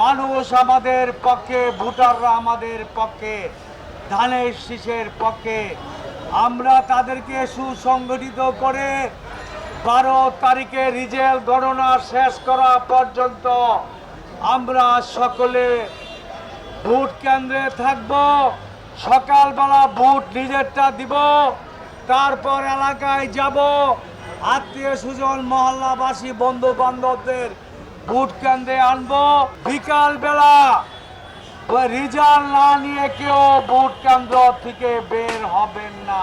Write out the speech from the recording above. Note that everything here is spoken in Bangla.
মানুষ আমাদের পক্ষে, ভোটাররা আমাদের পক্ষে, ধানের শীষের পক্ষে। আমরা তাদেরকে সুসংগঠিত করে 12 তারিখে রিজাল্ট গণনা শেষ করা পর্যন্ত আমরা সকলে ভোট কেন্দ্রে থাকব। সকালবেলা ভোট নিজেরটা দিব, তারপর এলাকায় যাব, আত্মীয় স্বজন মহল্লাবাসী বন্ধু বান্ধবদের ভোট কেন্দ্রে আনবো। বিকালবেলা রেজাল্ট না নিয়ে কেউ ভোট কেন্দ্র থেকে বের হবেন না।